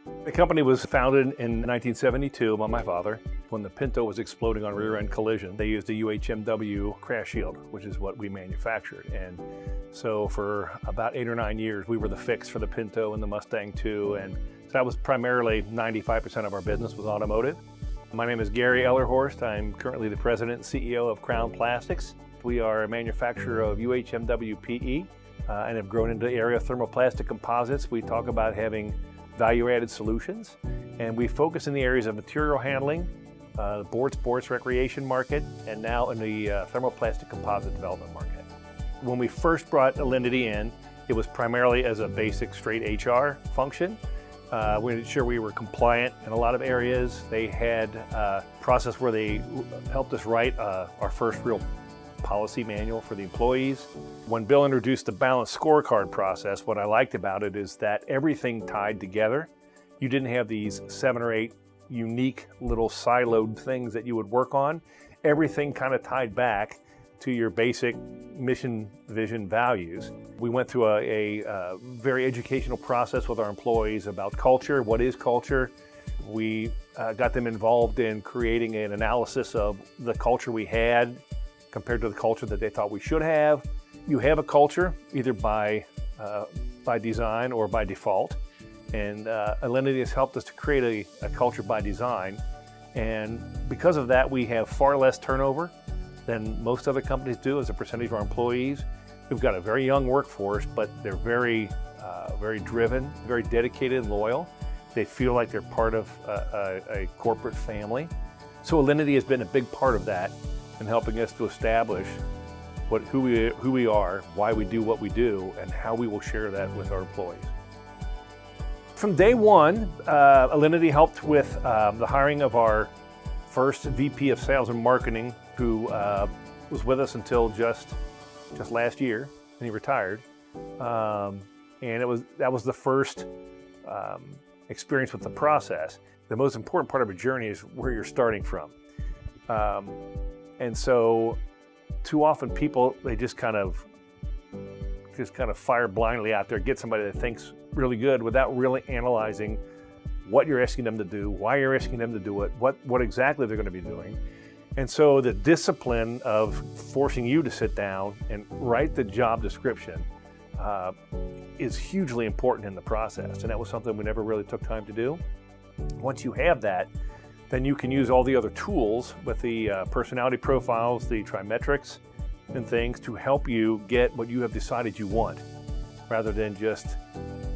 The company was founded in 1972 by my father. When the Pinto was exploding on rear-end collision, they used a UHMW crash shield, which is what we manufactured. And so for about 8 or 9 years, we were the fix for the Pinto and the Mustang too. And so that was primarily 95% of our business was automotive. My name is Gary Ellerhorst. I'm currently the president and CEO of Crown Plastics. We are a manufacturer of UHMW PE and have grown into the area of thermoplastic composites. We talk about having value-added solutions, and we focus in the areas of material handling, the board sports recreation market, and now in the thermoplastic composite development market. When we first brought Aliniti in, it was primarily as a basic straight HR function. We made sure we were compliant in a lot of areas. They had a process where they helped us write our first real policy manual for the employees. When Bill introduced the balanced scorecard process, what I liked about it is that everything tied together. You didn't have these 7 or 8 unique little siloed things that you would work on. Everything kind of tied back to your basic mission, vision, values. We went through a very educational process with our employees about culture. What is culture? We got them involved in creating an analysis of the culture we had compared to the culture that they thought we should have. You have a culture either by design or by default. And Aliniti has helped us to create a culture by design. And because of that, we have far less turnover than most other companies do as a percentage of our employees. We've got a very young workforce, but they're very driven, very dedicated and loyal. They feel like they're part of a corporate family. So Aliniti has been a big part of that in helping us to establish who we are, why we do what we do, and how we will share that with our employees. From day one, Aliniti helped with the hiring of our first VP of Sales and Marketing, who was with us until just last year, and he retired. And that was the first experience with the process. The most important part of a journey is where you're starting from. And so too often people, they just kind of fire blindly out there, get somebody that thinks really good without really analyzing what you're asking them to do, why you're asking them to do it, what exactly they're going to be doing. And so the discipline of forcing you to sit down and write the job description is hugely important in the process. And that was something we never really took time to do. Once you have that, then you can use all the other tools with the personality profiles, the trimetrics and things to help you get what you have decided you want, rather than just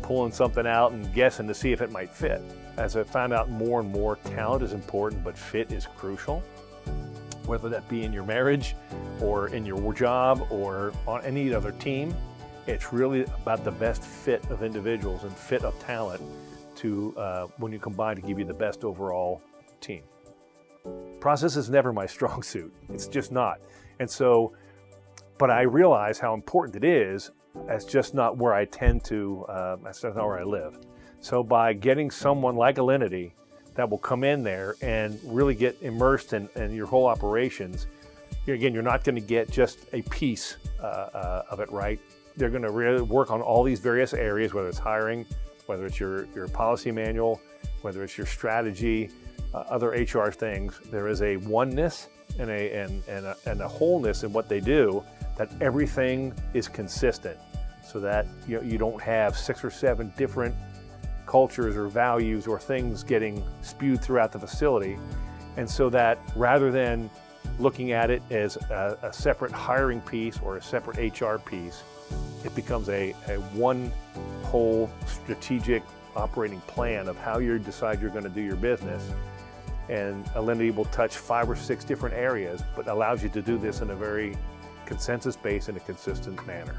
pulling something out and guessing to see if it might fit. As I found out more and more, talent is important, but fit is crucial. Whether that be in your marriage or in your job or on any other team, it's really about the best fit of individuals and fit of talent to when you combine to give you the best overall team. Process is never my strong suit. It's just not. And so, but I realize how important it is. That's just not where I tend to, that's not where I live. So by getting someone like Aliniti that will come in there and really get immersed in your whole operations, again, you're not going to get just a piece of it right. They're going to really work on all these various areas, whether it's hiring, whether it's your policy manual, whether it's your strategy, other HR things. There is a oneness and a wholeness in what they do, that everything is consistent, so that you don't have 6 or 7 different cultures or values or things getting spewed throughout the facility. And so that rather than looking at it as a separate hiring piece or a separate HR piece, it becomes a one whole strategic operating plan of how you decide you're going to do your business. And Aliniti will touch 5 or 6 different areas, but allows you to do this in a very consensus-based and a consistent manner.